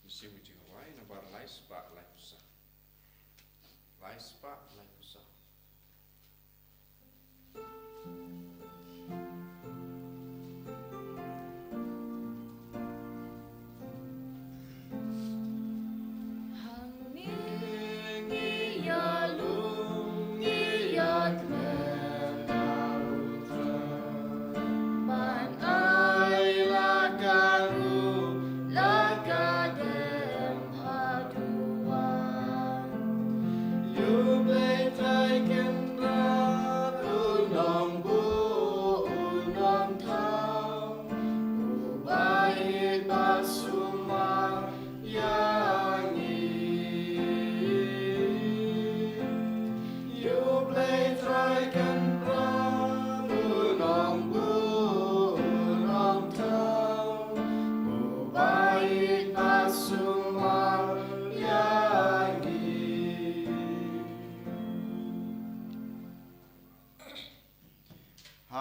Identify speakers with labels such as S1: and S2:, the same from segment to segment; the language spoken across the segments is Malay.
S1: Siwiti Hawaii na bar lais ba lai pusa. Lais ba lai pusa.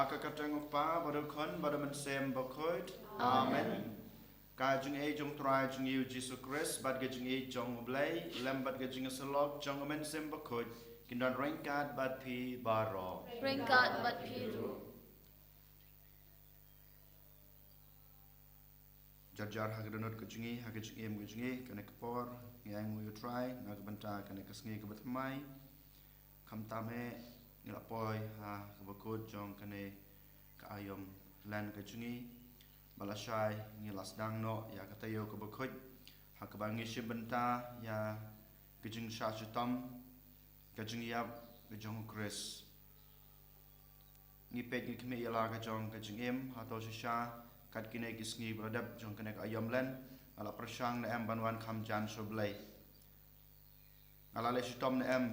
S1: Kakatengok pa badukon badaman sem bakoid. Amen. Kajung e jong try jong yu Jesus Christ bad gajung e jong oblay lem bad gajung salok jong amen sem bakoid kindan ringkat bad pi baro.
S2: Ringkat bad pi ru.
S1: Jar hagdanot gajung e gajung e kana kapor yang mu yu try nagbanta kana kasngi kabatmai kam tame Nilapoi ha kabakut jong kane kaayom lan kajungi balasai ngilas dang no ya katayo kabakut ha kabangi shibenta ya kajung shachutam kajung yap kajung Chris ngipet ngikme yala kajong kajung em ha to shisha kat kine kisngi bradap jong kane kaayom lan ala persang na em banwan kham jan soblai ala le shitom na em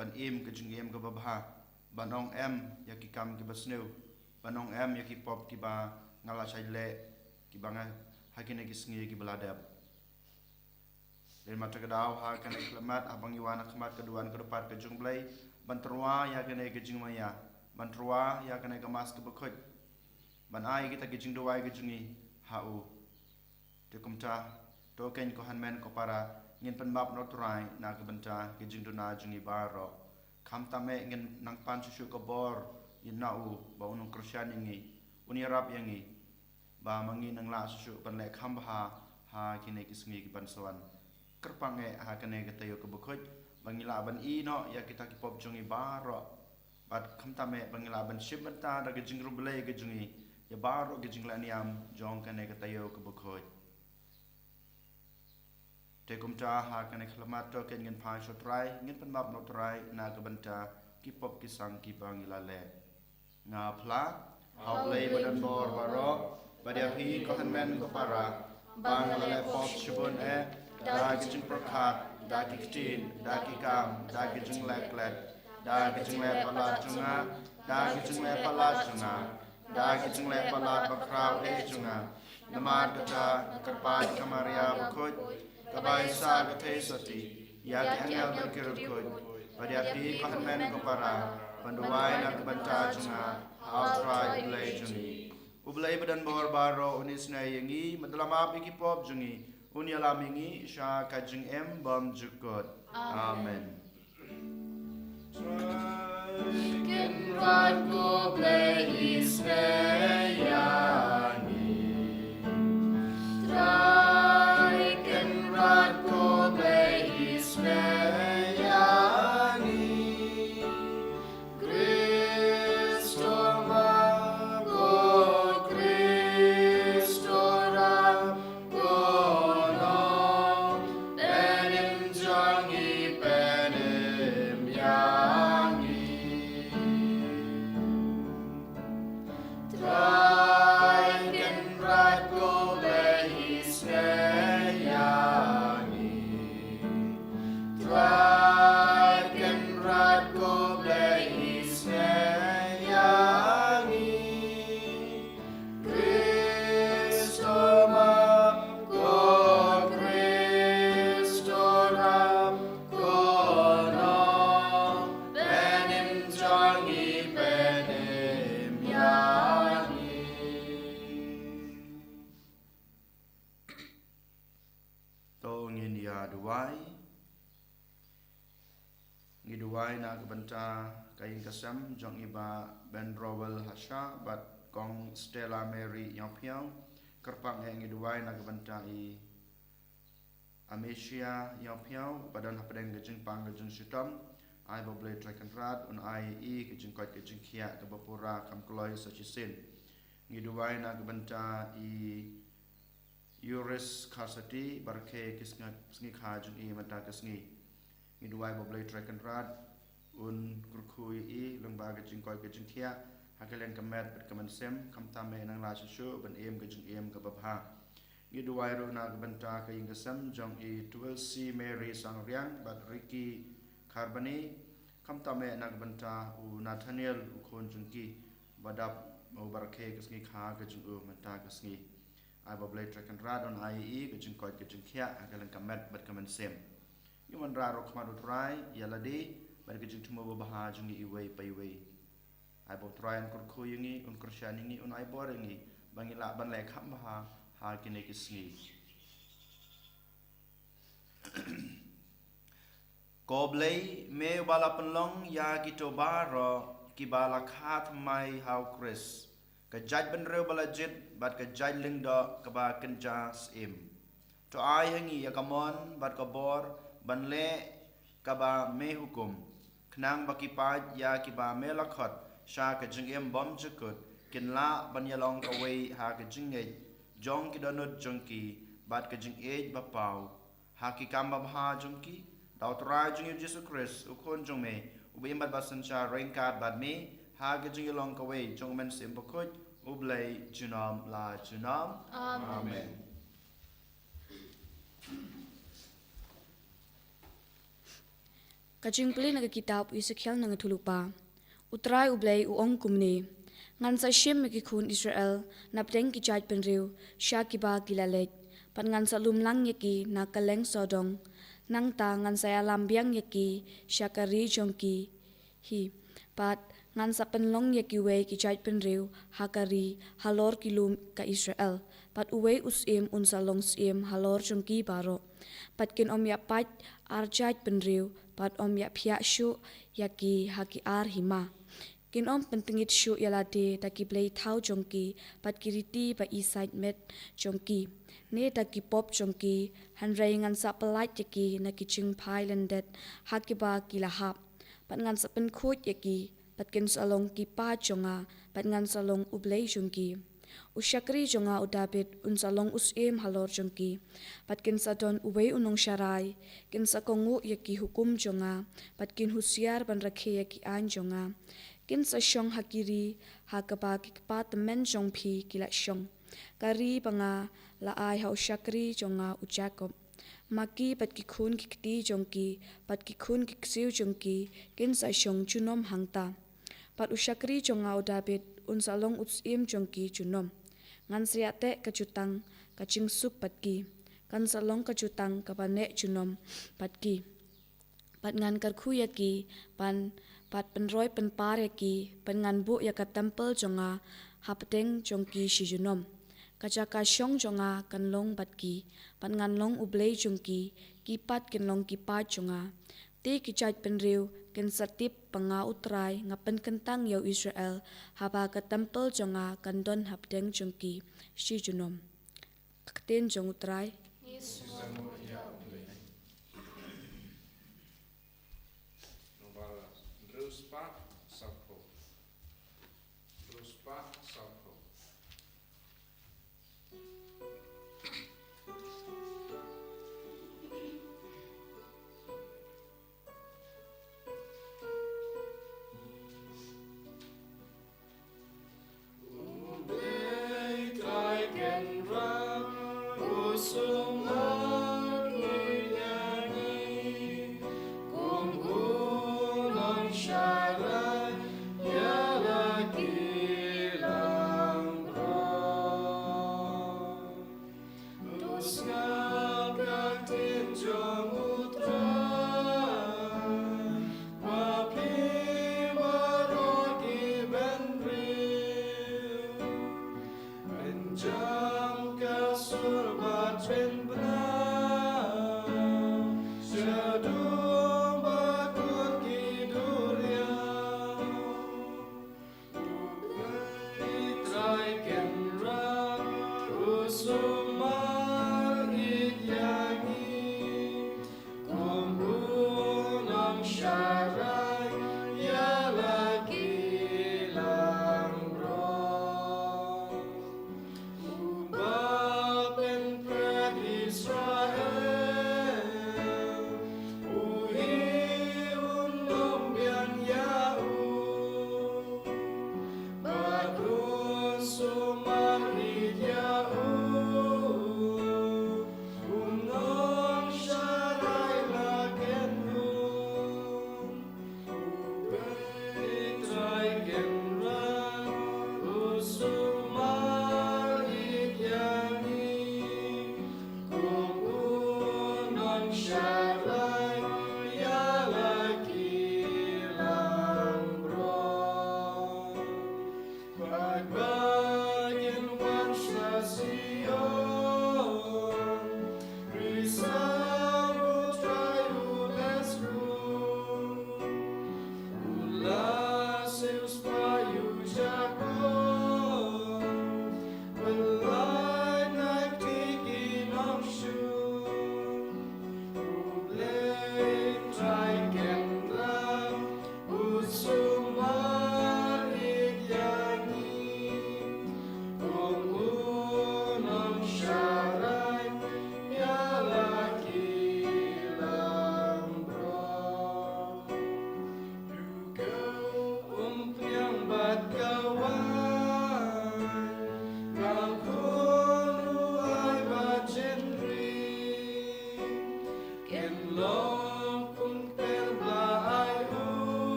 S1: ban im ke jing im ke babha banong em ya ki kam ki basneu banong em ya ki pop ki ba ngala sai le ki banga hakine ki sngi ki beladap den mata kedau ha kan klamat abang iwana khmat keduan kedepat ke jung blai ban terwa ya kene ke jing maya ban terwa ya kene ke mas ke bekhut ban ai kita ke jing doai ke jungi hau te kumta to ken ko hanmen ko para ngin penbab notrai na kebenta kijing duna jungi baro kam tame ngin nang pan susu kebor yin nau ba unung krusyan ingi uni rap yangi ba mangi nang la susu pan le kham ha ha kine kisngi ki bansuan kerpange ha kane katayo kebukhut bangila ban i no ya kita ki pop jungi baro bat kam tame bangila ban shibenta da kijing ruble ke jungi ya baro kijing la niam jong kane katayo kebukhut Tekum ta ha kane khlamat to ken ngin phai so try ngin panbab no try na kabanta ki pop ki sang ki bangila le nga phla hauplay badan bor baro badia phi ko hanmen ko para bangala le pop shibun e da ki jing prakhat da ki tin da ki kam da ki jing lek lek da ki jing le pala chunga da ki jing le pala chunga da ki jing le pala bakraw e chunga namad ta karpat kamaria bukhut Kabai sa katesati ya angel berkirukut pada api kahanmen kepara panduai nak banta junga outrai ulai jungi ublai badan bor baro unisna yangi madalam api kipop jungi uni alamingi sha kajung em bom jukut amen
S2: Ken rod go blay isnayani Radko Isnayani Cristo Mago Cristo Ragono Penim Jangi Penim Yangi Try
S1: ya duai ngi duai na kebenta kain kasam jong iba Ben Rowell Hasha bat kong Stella Mary yang piau kerpang ngi duai na kebenta i Amesia yang piau badan hapedeng gejeng pang gejeng sitam ai boble track and rad un ai i gejeng kot gejeng kia ke bapura kam kloy sachisin ngi duai na kebenta i Yuris Karsati barke kisngi khajung i mata kisngi ngi duai boble track and rad un kurkhui i lembaga jingkoi ke jingkia hakelen kemet bet kemensem kam tame nang la susu ben em ke jing em ke babha ngi duai ro na benta ke ingesam jong i 12C Mary Sangriang bat Ricky Carbani kam tame nang benta u Nathaniel u khon jingki badap mau barke kisngi kha ke jing u mata kisngi ai boble track and rad on IE ke jingkoi ke jingkia hakelen kemet bet kemensem yuman ra ro khmadu trai yaladi bagi jing tumo baha jungi iway payway ai bo try an kur khuyingi un kurshaningi un ai boringi bangi la ban le kham baha ha kine kisngi koblei me bala penlong ya gitu baro ki bala khat mai how chris ka jaj ben rew bala jit bat ka jaj ling do ka ba kenja sim to ai hangi ya kamon bat ka bor ban le ka ba me hukum Knang baki paj ya kiba melakot sha ke jingem bom jekut kin la ban yalong ka wei ha ke jingej jong ki donut jongki bat ke jing ej bapau ha ki kamba bha jongki daw tra jing Jesus Christ u khon jong me u be mat basan cha rain card bat me ha ke jing yalong ka wei jong men sim bakut u blai junam la junam amen
S3: Kajing peli naga kitab Ezekiel naga tulupa. Utrai ublay uong kumni. Ngan sa shim meki kun Israel napdeng ki jaj penriu sya kiba gilalek. Pan ngan sa lumlang yeki na kaleng sodong. Nang ta ngan saya lambiang yeki sya kari jongki. Hi. Pat ngan sa penlong yeki wei ki jaj penriu hakari halor kilum ka Israel. Pat uwei usim unsalong sim halor jongki baro. Pat kin om ya pat arjaj penriu pat om ya pia shu yaki haki ar hima kin om pentingit shu yalade taki play thau jongki pat kiriti ba iside met jongki ne taki pop jongki hanrai ngan sa pelait yaki na kiching pailandet haki ba kilahap pat ngan sa pen khut yaki pat kin salong ki pa jonga pat ngan salong ublei jongki usyakri jonga udabit unsalong usim halor jongki patkin sadon uwei unong syarai kin sakongu yaki hukum jonga patkin husiar ban rakhe yaki an jonga kin sa syong hakiri hakaba ki department jongpi kila syong kari banga la ai ha usyakri jonga ujakob maki patki khun ki kti jongki patki khun ki ksiu jongki kin sa syong junom hangta pat usyakri jonga udabit unsalong utsim jongki junom ngan siate kacutang kacing sup patki kan salong kacutang kapane junom patki pat ngan karkhu yaki pan pat penroi penpar yaki pan ngan bu yaka temple jonga hapteng jongki shi junom kacaka syong jonga kan long patki pan ngan long ublei jongki kipat kin long kipat jonga ti kichat penriu ken satip panga utrai ngapen kentang yau Israel haba ka temple jonga kandon hapdeng jongki shi junom kakten jong utrai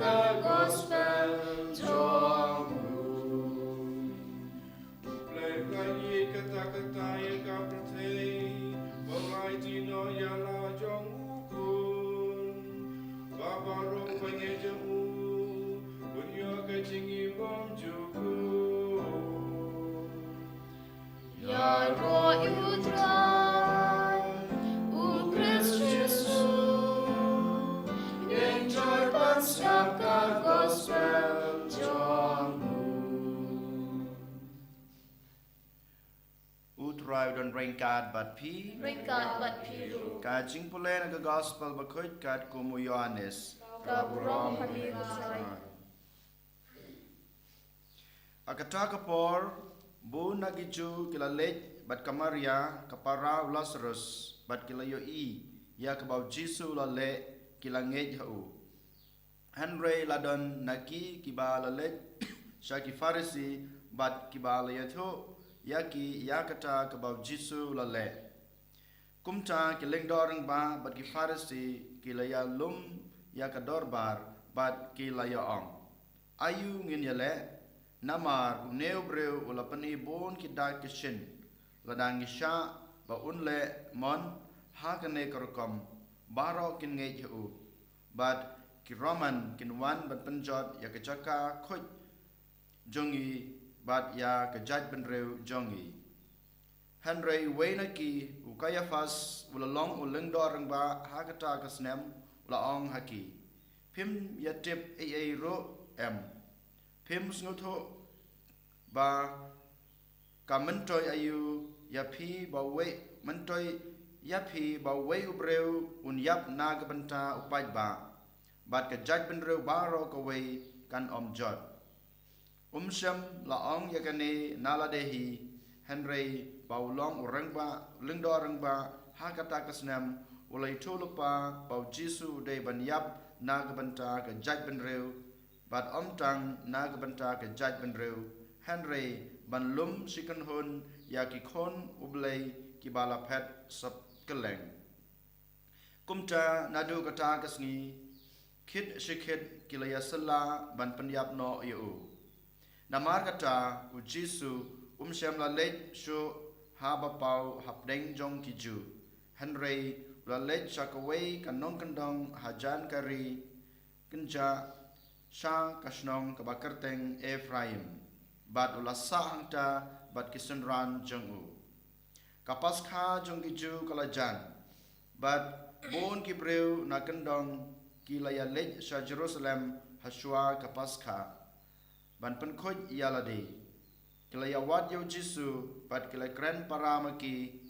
S2: ka gospel jong
S4: Play play kata-kata yang kau percayai, Bawai tino yala jong ukun, Babarong pengejamu, Bunyo kecing bom juku.
S2: Jag går utran Christ Jesus Enjoy panskap ka gospel jong
S1: Utrai dan ringkat bat pi.
S2: Ringkat bat piru
S1: Kajing pule na ka gospel bakut kat kumu Yohanes.
S2: Kaburong halir saray
S1: Akata kapor bu nagiju kila lej bat kamaria kapara Lazarus bat kila yo ya kabau Jisu la le kila ngej hau. Henry ladon naki kiba la lej syaki farisi bat kiba la yatho yaki ya kata kabau Jisu la le. Kumta kileng dorang ba bat ki farisi kila ya lum ya kadorbar bat kila ya ong. Ayu ngin ya le namar uneu breu ula pani bon ki da kishin ladang isha ba unle mon hakane korkom baro kin ngej hu bat ki roman kin wan bat penjot ya kecaka khoj jongi bat ya kejaj benreu jongi Henry Wainaki ukaya fas ula long uleng dorang ba hakata kasnem ula ong haki pim ya tip ro em Pim snutho ba ka mentoy ayu ya phi ba we mentoy ya phi ba we ubreu un yap na ga banta upaj ba bat ka jaj benreu baro ka we kan jot sham la ong ya kane nala dehi Henry ba ulong urang ba lengdo rang ba hakata kasnam ulai thulupa ba Jisu de ban yap na ga banta ka jaj benreu bat tang na banta ke jaj benreu Henry ban lum sikan hun ya ki khon ublei ki bala phet sap keleng kumta nadu kata kasngi khit shikhet kilaya sala ban penyap no yu namar kata u Jisu shem la lej shu haba pau hapdeng jong kiju Henry la lej shakaway kanong kandong hajan kari kenja Sha kasnong kabakerteng Ephraim bat ulasa hangta bat kisenran jengu kapas kha jong kiju kalajan bat bon kibreu na kendong kilaya lej sha Jerusalem haswa kapas kha ban penkhoj yalade kilaya wat yo Jisu bat kilay kren paramaki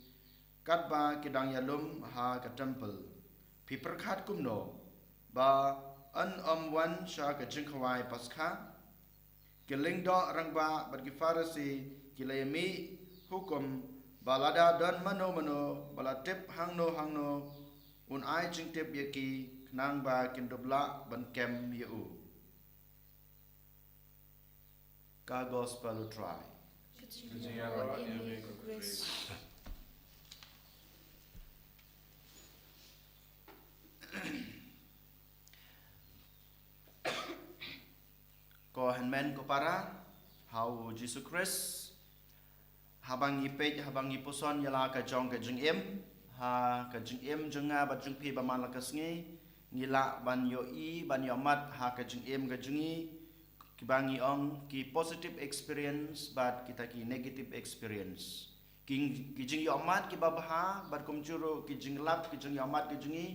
S1: katba kidang yalum ha ka temple pi perkhat kumno ba an wan sha ka jingkhawai paskha kiling do rangba bat ki farisi kilayami hukum balada don mano balatip hangno un ai jingtip yaki knang ba kindobla ban kem yu ka gospel try ko henmen ko para hau Jesus Christ habang ipej habang ipuson yala ka jong ka jing em ha ka jing em jenga bat jing pi ba malakas ngi ngila ban yo ban yo mat ha ka jing em ka jingi kibangi ong ki positive experience bat kita ki negative experience ki jing yo mat ki ba ha bat kum juro ki jing lap ki jing yo mat ki jingi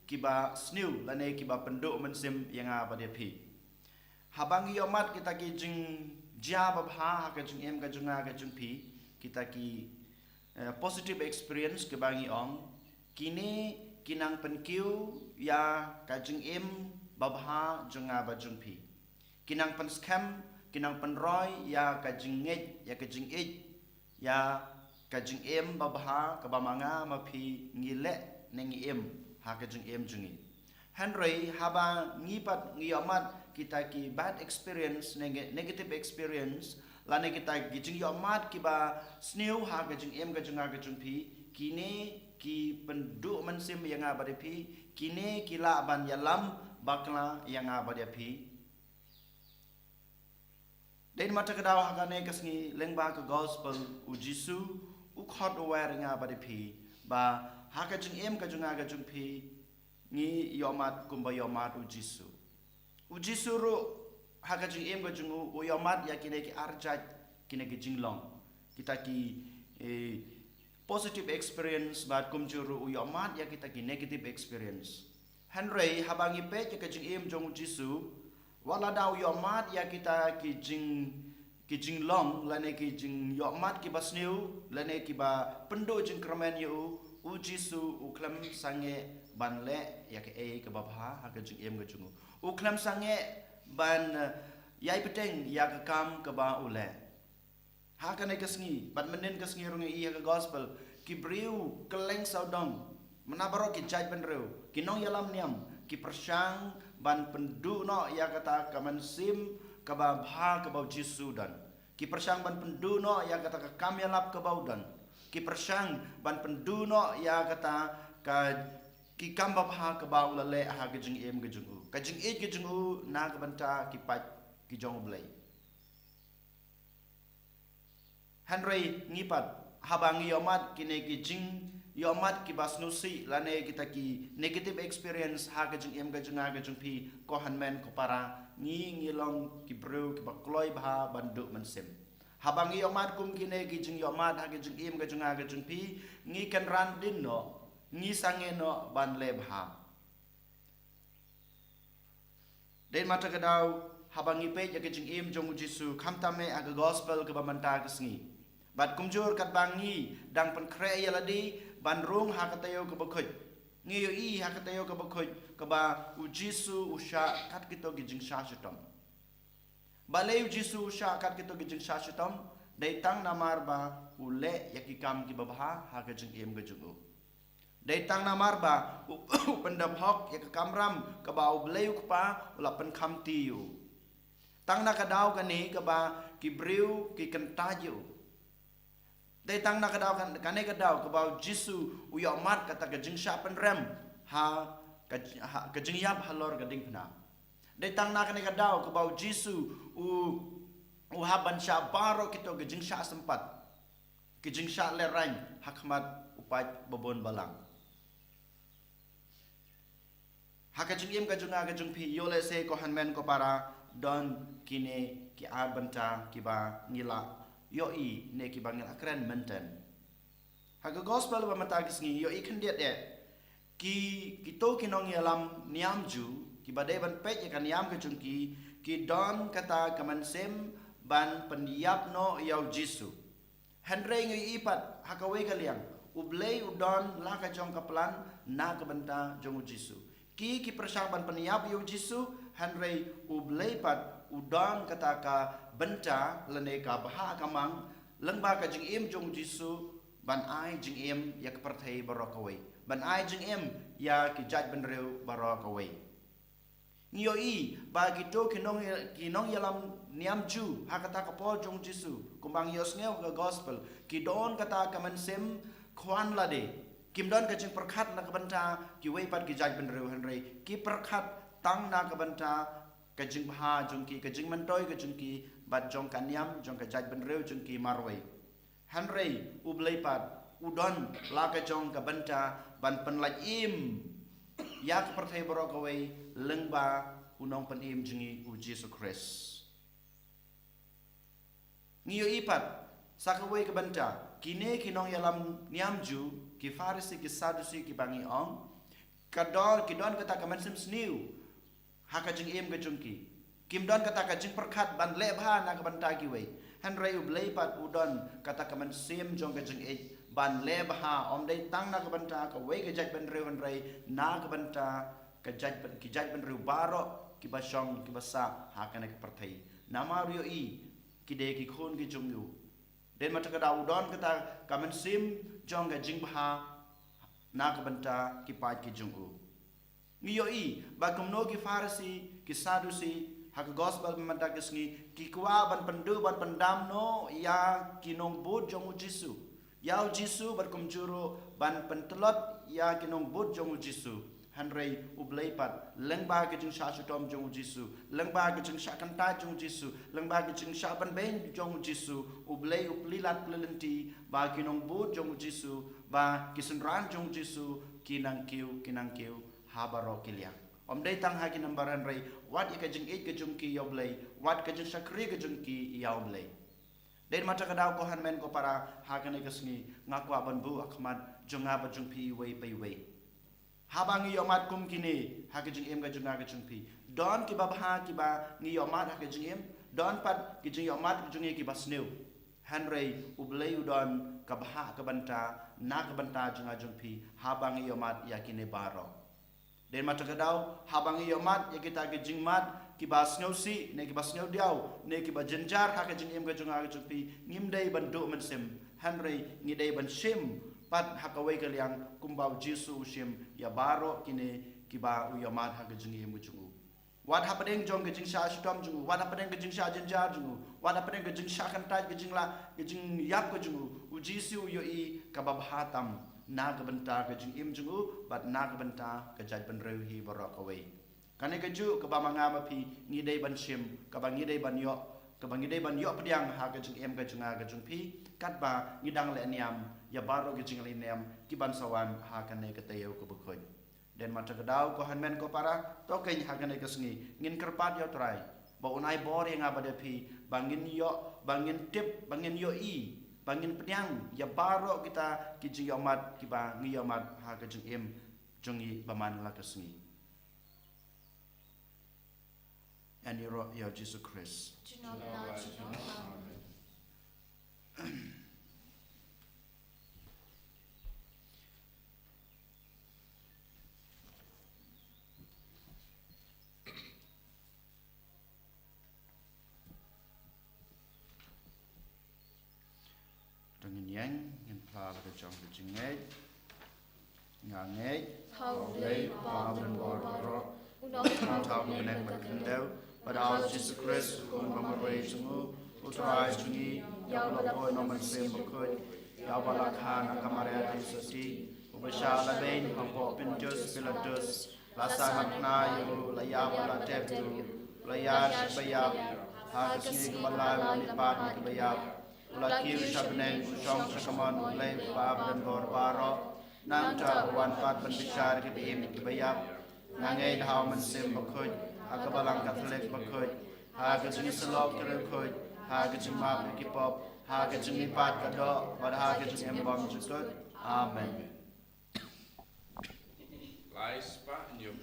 S1: ki ba snew lane ki ba penduk mensim yang ba dia pi habang yomat kita ki jing ja babha ka jing em ka junga ka jing pi kita ki positive experience ke bangi ong kini kinang penkiu ya ka jing em babha junga ba jing pi kinang pen scam kinang pen roy ya ka jing ngej ya ka jing ej ya ka jing em babha ka bamanga ma pi ngile neng em ha ka jing em jungi Henry haba ngipat ngiyomat kita ki bad experience negative experience lane kita gijing yomat ki ba snew ha gijing em gijing ga gijing pi kine ki penduk mensim yang abade pi kine kila ban yalam bakla yang abade pi Den mata kedau hakane kasngi lengba ke gospel u Jisu u khot aware nga ba de phi ba haka jing em ka junga ga jung phi ngi yomat kumba yomat u Jisu. U Jisu ru haka jing em ga jung u yomat ya kine ki arjat kine ki jinglong. Kita ki positive experience bat kumjuru u yomat ya kita ki negative experience. Henry habangi pe ke jing em jong u Jisu wala daw yomat ya kita ki jing long lane ki jing yomat ki basniu lane ki ba pendo jing kramen yu u Jisu u klam sange ban le ya ke ke babha ha ke jing em ga jungu u klam sange ban yai peteng ya ke kam ke ba ule ha ka ne kasngi ban menen kasngi rung i ke gospel ki briu keleng saudong menabaro ki jaj ban reu ki nong yalam niam ki persang ban pendu no ya kata kaman sim kaba bha kaba Jisu dan ki persang ban pendu no ya kata ka kamyalap kaba dan ki persang ban pendu no ya kata ka ki kamba bha kaba ulale ha gejing em gejing u kajing e gejing u na ka banta ki pat ki jong blai Henry ngipat habang yomat kine gejing yomat ki basnusi lane kita ki negative experience ha ka jing em ga jing ga jing pi ko hanmen ko para ngi long ki bro ki bakloi bha bandu mansem habang yomat kum kine ki jing yomat ha ka jing em ga jing pi ngi kan ran din no ngi sange no ban le bha den mata ka daw habang ipe ya ka jing em jong Jisu khamtame aga gospel ka bamanta ka sngi bat kumjur kat bangi dang pen kre yaladi ban rung hakatayo ke bakoj ngiyo I hakatayo ke bakoj ke ba u Jisu usha kat kito gijing shashitom balay u Jisu usha kat kito gijing shashitom daitang namar ba ule yakikam ki babha hakajing em gajungu daitang namar ba u pendabhok yakakamram ke ba u belay u kpa ula pen khamtiyu tang nakadaw kani ke ba ki briu ki kentayu Dai tang na kadaw kane kadaw kabau Jisu u yomat kata ka jing sha pen rem ha ka jing yap halor ga ding pna dai tang na kane kadaw kabau Jisu u haban sha baro kito ga jing sha sempat ki jing sha le rain hakmat upat bobon balang ha ka jing yem ka junga ga jung pi yole se ko hanmen ko para don kine ki abanta ki ba ngila yoi ne ki bangil akren menten haga gospel ba matagis ngi yoi khandiat de ki to ki nong yalam niam ju ki badai ban pet ya kan niam ke chungki ki don kata kaman sem ban pendiap no yau Jisu Henry ngi ipat hakawe kaliang ublei udon la ka jong kaplan na ka banta jong Jisu ki persang ban pendiap yau Jisu Henry ublei pat udon kata ka benta lene ka baha kamang lengba ka jing em jong Jisu ban ai jing em ya ka perthai barokawai ban ai jing em ya ki jaj ban reu barokawai ngiyo I ba gito kinong yalam niam ju ha kata ka pol jong Jisu kumbang yos ngeu ka gospel ki don kata ka man sem khwan la de kim don ka jing perkhat na ka benta ki wei pat ki jaj ban reu Henry ki perkhat tang na ka benta kajing bha jungki kajing mantoi kajungki bat jong kanyam jong ka jaj ben reu jungki marwai Henry ublei pat udon la ka jong ka banta ban pen laj im yak perthai borokawai lengba unong pen im jungi u Jisu Christ ngiyo ipat sakawai ka banta kine kinong yalam niamju ki farisi ki sadusi ki bangi ong kadon kata kaman sim sniu haka jing em ga jungki kim don kata ka jing perkhat ban le bha na ka ban ta ki wei Henry u blei pat udon kata ka man sim jong ka jing e ban le bha om dei tang na ka ban ta ka wei ka jaj ban reu Henry na ka ban ta ka jaj ban reu baro ki ba shong ki ba sa haka na ka perthai nama rio I ki de ki khon ki jung yu den mata ka da udon kata ka man sim jong ka jing bha na ka ban ta ki pat ki jung u ngiyo I ba kumno ki farisi ki sadusi hak gospel manta kisngi ki kwa ban pendu ban pendam no ya kinong bud jong Jisu yau Jisu bar kumjuro ban pentelot ya kinong bud jong Jisu Henry ublay pat lengba ke jing sha shutom jong Jisu lengba ke jing sha kanta jong Jisu lengba ke jing sha ban ben jong Jisu ublay uplilat plelenti ba kinong bud jong Jisu ba kisenran jong Jisu kinang kiu habaro kiliang om day tang ha kinambar Henry wat ika jing it ke jong ki yoblay wat ke jing sakri ke jong ki yoblay den mata kadaw ko hanmen ko para hakane kasngi ngaku aban bu akmat jonga ba jong pi wei pai wei habang yomat kum kini hakajing em ga jonga ga jong pi don ki babha ki ba ngi yomat hakajing em don pat ki jing yomat ki jongi ki basneu Henry ublei udon kabha ka banta na ka banta jonga jong pi habang yomat yakine baro den mata kadaw habang yomat yakita ki jing mat ki basneu si ne ki basneu diaw ne ki ba jenjar hakajing em ga jonga ga jong pi ngimdai bandu men sim Henry ngidai ban sim pat hakawai kaliang kumbau Jisu sim ya baro kini kiba uyamat hakajing em gujungu wat hapadeng jong gajing sha shitom jungu wat hapadeng gajing sha jenjar jungu wat hapadeng gajing sha kantai gajing la gajing yak gujungu u Jisu yo I kababhatam na gabanta gajing em jungu bat na gabanta gajai ban reuhi barok away kane gaju kabamanga mapi ngidai ban sim kabang ngidai ban yo kabangidai ban yo pediang ha gajing em gajunga gajung pi kat ba ngidang le niam ya baro gajing le niam kiban sawan ha kane katayo ko bukhoi den mata kadaw ko hanmen ko para to ken ha kane kasngi ngin kerpat yo trai ba unai bor yang abade pi bangin yo bangin tip bangin yo I bangin pediang ya baro kita kijing yomat kiba ngi yomat ha gajing em jungi baman la kasngi and your Jesus Christ Dengan yang pla la jong de jingai ngangai lei pa ben bor ro tau menek makendau pada al Jesus Christ kun bamare jungu utrai jungi ya bala boy nomor sem bokoi ya bala khan kamare disati ubasha la bein pampo pintus pilatus lasa makna yu la ya bala tebu la ya bayab ha kesni kembala ni pat bayab la kiu sabneng usong sakaman ulai bab dan bor baro nang ta wan pat penbicar ke bim bayab nangai dhau man sem bokoi akabalang Catholic bakoi ha gajing selok terukoi ha gajing ma kipop ha gajing pat kado pada ha gajing embom jukut amen
S4: Lies pa in your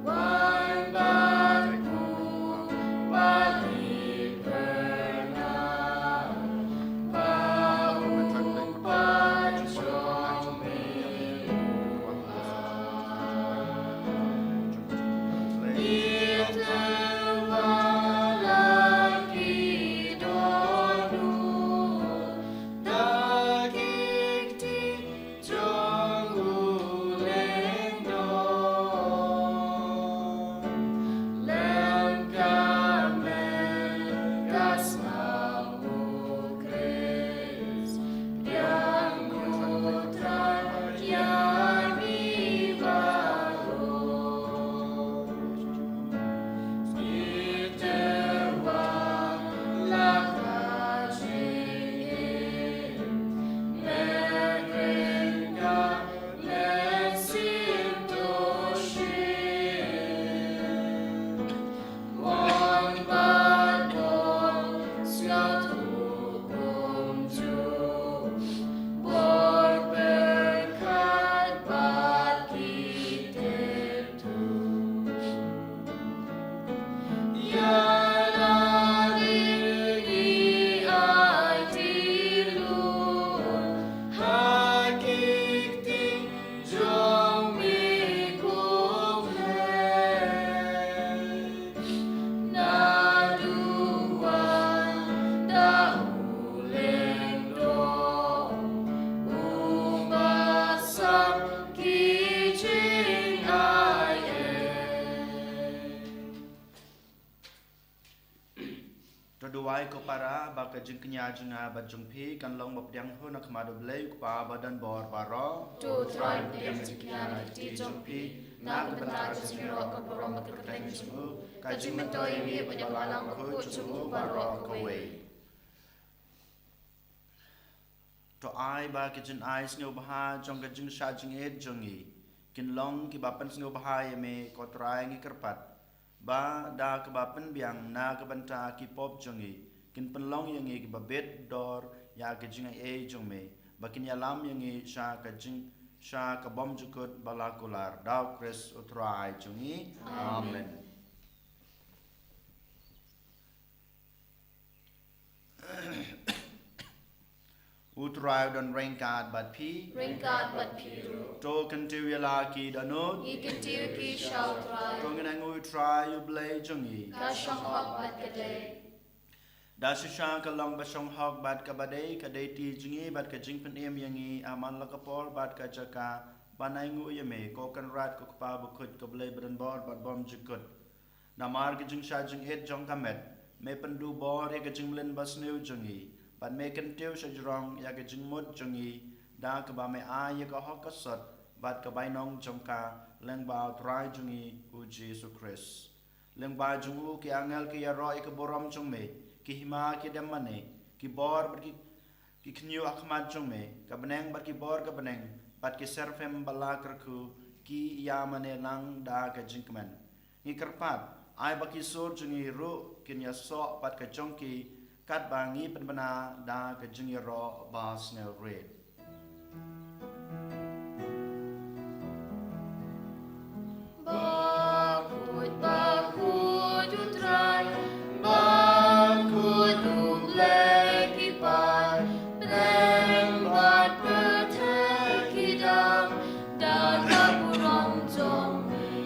S2: One by
S1: baka jing kenya jinga ba jung phi kan long bap yang ho na khma do blai pa badan bor baro
S2: Tu trai dem jikiana ti jong pi na ka banta jingro ka borom ka kateng jimu ka jimento yi ba ya balang ko chumu baro ko we.
S1: To ai ba ke jin ai sngo baha jong ka jing sha jing et jongi kin long ki bapan sngo baha ye me ko trai ngi kerpat ba da ka bapan biang na ka banta ki pop jongi kin pen long yang ki babet dor ya ke jing ai jong me ba kin ya lam yang sha ka jing sha ka bom jukut balakular da kris utrai jongi amen. Utrai don rengkat bat pi
S2: Ringkat bat piru.
S1: to kan tu ya la ki danut
S2: Ikan tiu ki shao trai.
S1: to ngan utrai u blai jongi
S2: Ka shang hok bat kadai.
S1: da sha ka long ba shong hok bat ka badai ka dai ti jingi bat ka jing pen em yangi aman la ka por bat ka jaka banai ngu ye me ko kan rat ko pa bu khut ko blai bran bor bat bom jukut na mar ka jing sha jing et jong ka met me pen du bor ye ka jing len bas neu jongi bat me kan tiu sha jrong ya ka jing mot jongi da ka ba me a ye ka hok ka sot bat ka bai nong jong ka leng ba trai jongi u Jesus Christ leng ba jung u ki angel ki ya ro ka borom jong me ki hima ki demane ki bor bat ki knyu akhmat jong me ka beneng bat ki bor ka beneng bat ki serfem bala kerku ki ya mane lang da ka jingkman ni kerpat ai ba ki sur jungi ru kin ya so bat ka jongki kat bangi penbana da ka jingi ro ba snel red
S2: Bakut utrai. Bakut ublai kipai. Breng bat petek hidam. Dan kaburong jombi.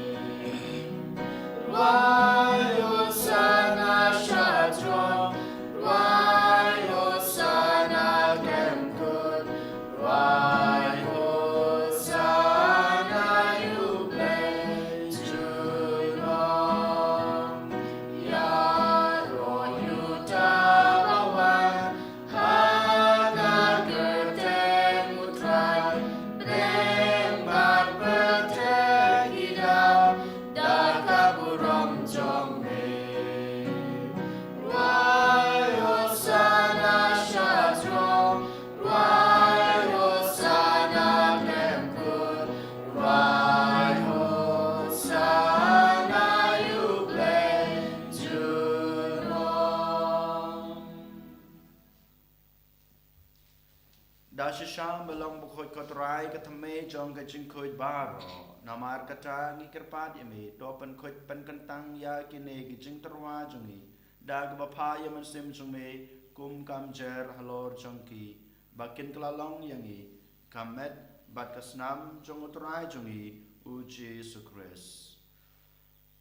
S2: Ruai usana syatron. Ruai usana kemkut. Ruai usana yublai junong. Ya roh yutabawan. Hana gerteng utrai. Breng bat petek hidam. Dan kaburong jombe. Ruai usana syatron. Ruai usana kemkut. Ruai usana yublai junong.
S1: da sham belong bukhot kotrai ka thame jong ka jing khoi baro namar kata ngi kerpat yeme to pen khoi pen kentang ya kine ki jing terwa jongi da ga bapha yaman sim jongme kum kam jer halor jongki bakin kelalong yangi kamet bat kasnam jong utrai jongi u Jesus Christ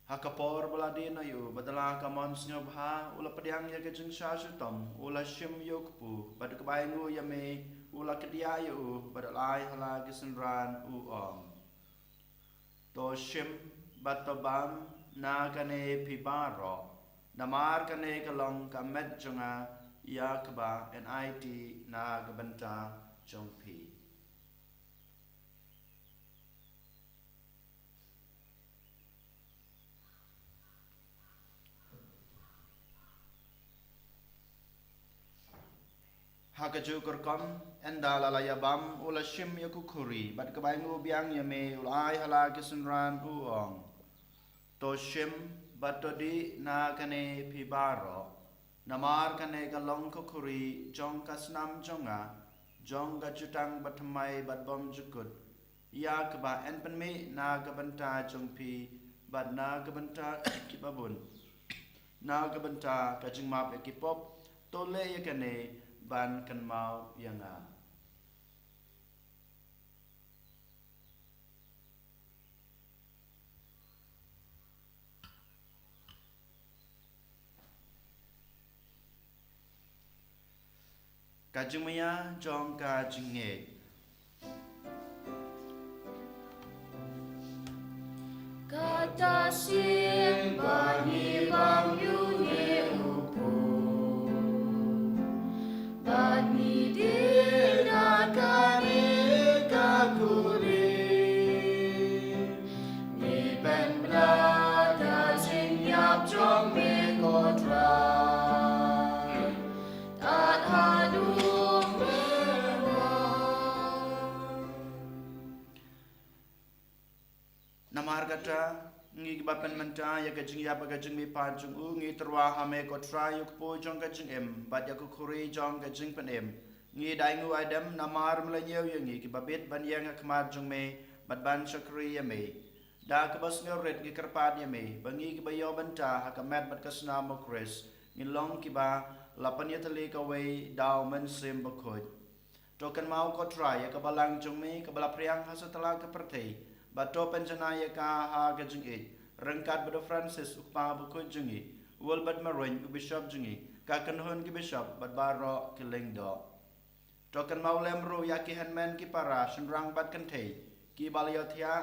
S1: hakapor baladi na yu badala kamon snyo bha ula padiang ya ke jing sha tom ula shim yokpu bad kabai ngu yame ula kedia yu badalai hala kisenran u om to shim batobam na kane pibaro namar kane kalong kamet jonga yakba nit na gabanta jongpi hakaju korkom enda lalaya bam ula shim yakukuri bat kabaingu biang yame ulai hala kisenran uong to shim batodi na kane pibaro namar kane kalong kukuri jong kasnam jonga jong gajutang batmai bat bom jukut yakba en penme na gabanta jongpi bat na gabanta kibabun na gabanta kajing map ekipop tole yakane ban kan mau yanga kajumaya jong kajinge
S2: Kata sim bani bang yuni upu.
S1: nyata ngi bapen menta ya kajing ya bagajing mi pa jung u ngi terwa hame ko try yuk po jong kajing em bat ya ko khuri jong kajing pen em ngi dai ngu adam namar mlanyo yang ngi babet ban yang akmar jung me bat ban chakri ya me da ka bas ngoret ngi karpat ya me bangi ki bayo banta hakamat bat kasna mo kris ngi long ki ba lapan ya tali ka we daw men sim bakhoj token mau ko try ya ka balang jung me ka bala priang hasatala ka perthei bato penjanaya ka ha gajing e rengkat bado Francis ukpa buku jungi wol bad maroin bishop jungi ka kanhon ki bishop bad baro ki lengdo token maulem ro ya ki hanman ki para sunrang bad kantei ki baliothia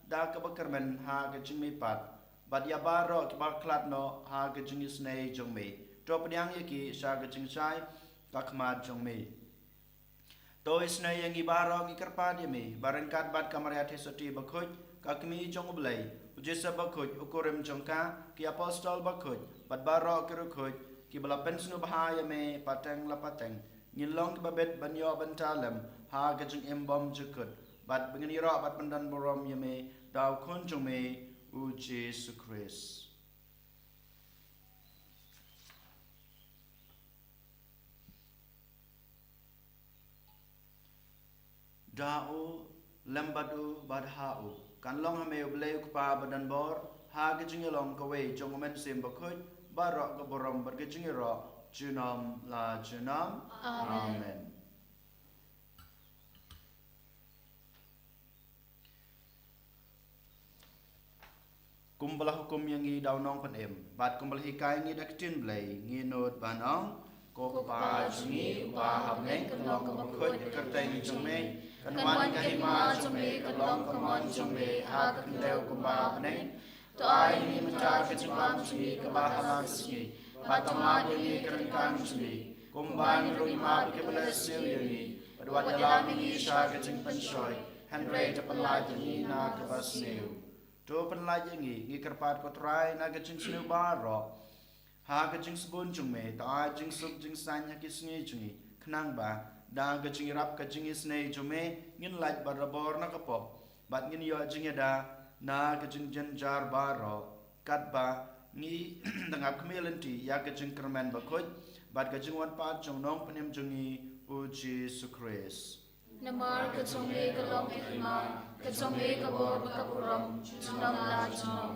S1: da ka bakarmen ha gajing mi pat bad ya baro ki baklat no ha gajing snei jungmi to pnyang ya ki sa gajing sai ka khmat jungmi to isna yang ibaro ngi karpa dia me barangkat bat kamar ate soti bakhoj ka kmi jong blai ujesa bakhoj ukurem jongka ki apostol bakhoj bat baro kiru khoj ki bala pensnu bahaya me pateng la pateng ngilong ki babet banyo bantalem ha gajeng embom jekut bat bengeni ro bat pandan borom ye me daw kon jong me u Jesu Christ. Da'u lembadu badha'u kan long hame ublei kupa badan bor ha gejing long kawe jong men sim bakhut barok ka borom bar gejing ro junam la junam amen kumbala hukum yang ngi daw nong pan em bat kumbala hikai ngi dak tin blei ngi not banong ko pa jingi pa hameng kan long ka bakhut kerteng jong me kan wan ka hima jome kan long ka mon jome ha kan leu ko ba ne to ai ni mata ka jumam jumi ka ba halang sni patama ni kan kan jumi kumban ro ima ke bala sil ni padwa dalam ni sha ka jing pan shoi han re ta palai ni na ka ba sneu to palai ngi karpat ko trai na ka jing sneu ba ro ha ka jing sbun jome ta jing sub jing san ya ki sni jungi khnang ba da gajing rap gajing isnei jome ngin lait barabor na kapop bat ngin yo jing da na gajing janjar baro kat ba ni dangap kmelenti ya gajing kermen bakoj bat gajing wan pat jong nong penem jongi u Jesu Christ
S2: namar ka jome ka long ki ma ka jome ka bor ka puram junam la junam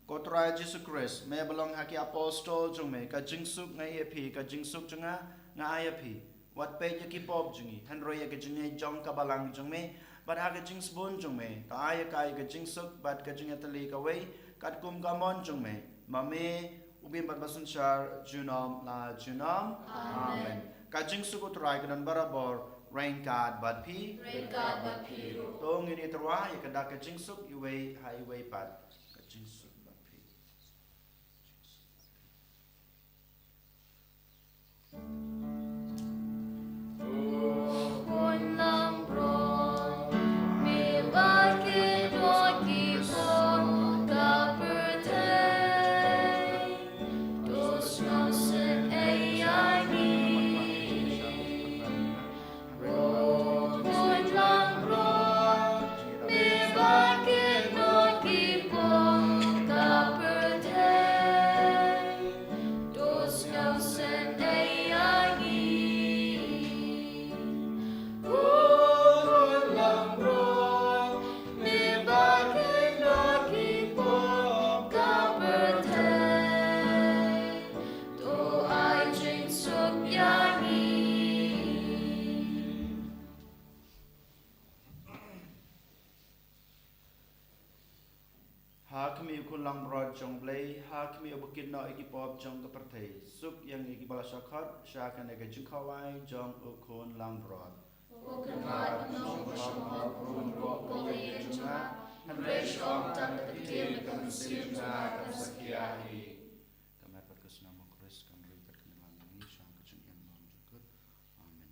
S1: kotra Jesu Christ me belong haki apostol jome ka jingsuk ngai epi ka jingsuk jonga ngai epi wat pe ya ki pop jungi han ro ya ka jinge jong ka balang jong me bat ha ka jing sbon jong me ka ay ka ka jing suk bat ka jing atali ka wei kat kum ka mon jong me ma me ubim bat basun char junam la junam amen ka jing suk utrai ka dan barabor rain god bat pi tong ini terwa ya ka da ka jing suk i wei hai wei pat ka jing suk bat pi
S2: Con lam ron mi ba ke do ki bon ka pertei dos no se ei ani con lam ron mi ba ke do ki bon ka pertei dos no se ei ani
S1: Hakmi kulang brod jong blei hakmi obukin no iki pop jong ka perthei sup yang iki bala sakhat shakan ega jingkhawai jong ukun lang brod
S2: Okenmat nong pasong prun ro ko yenja Hambresh om tan ketil kan sirna kan sakiahi
S1: kamar podcast nama Chris kan ribat kenalan ini sang kejeng yang bom jukut amen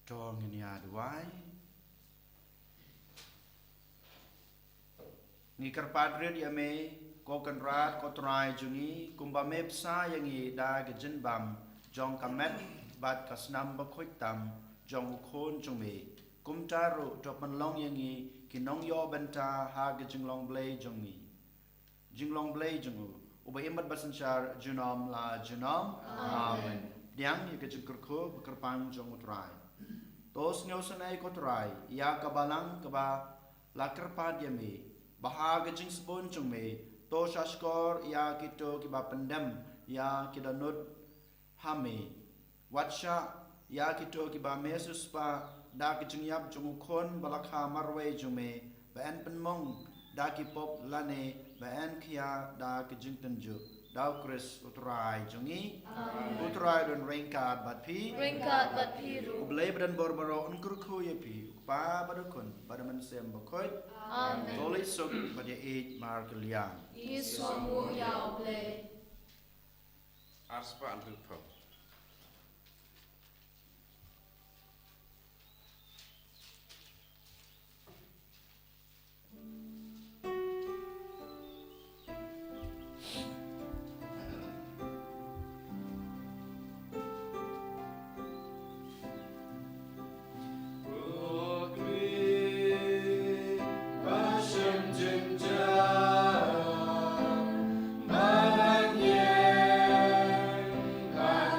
S1: Dong ini aduai. Ngikar padre dia me ko kan rat ko trai jungi kumba mepsa yang i da gejen bam jong kamet bat kasnam ba khoi tam jong khon jong me kum taru to pan long yang i kinong yo benta ha gejeng long blay jong mi jing long blay jong u ba imat basanchar junom la junom amen diang ye gejeng kurko kerpang jong utrai tos nyosanai ko trai ya kabalang kaba lakar pad ya me bahaga jing spon jong me to shashkor ya kito kiba pendam ya kita nut hame watsha ya kito kiba mesus pa da kijing yap jung khon balakha marwe jume ban penmong da ki pop lane ban khia da kijing tanju da kris utrai jungi utrai don ringkat bat pi ru ublay badan borboro unkur khu ye pi pa badukun badaman sem bakoi
S2: Amen.
S1: Toli suk pada age markeliang.
S2: Yesuamu ya oble.
S4: Arspa and Rupam.
S2: God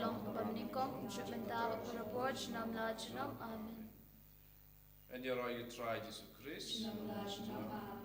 S2: long pabnikong kum shubmenta paraport shnam la chnam amen.
S4: En jag har ju try Jesus Christ.
S3: Shinam la shinam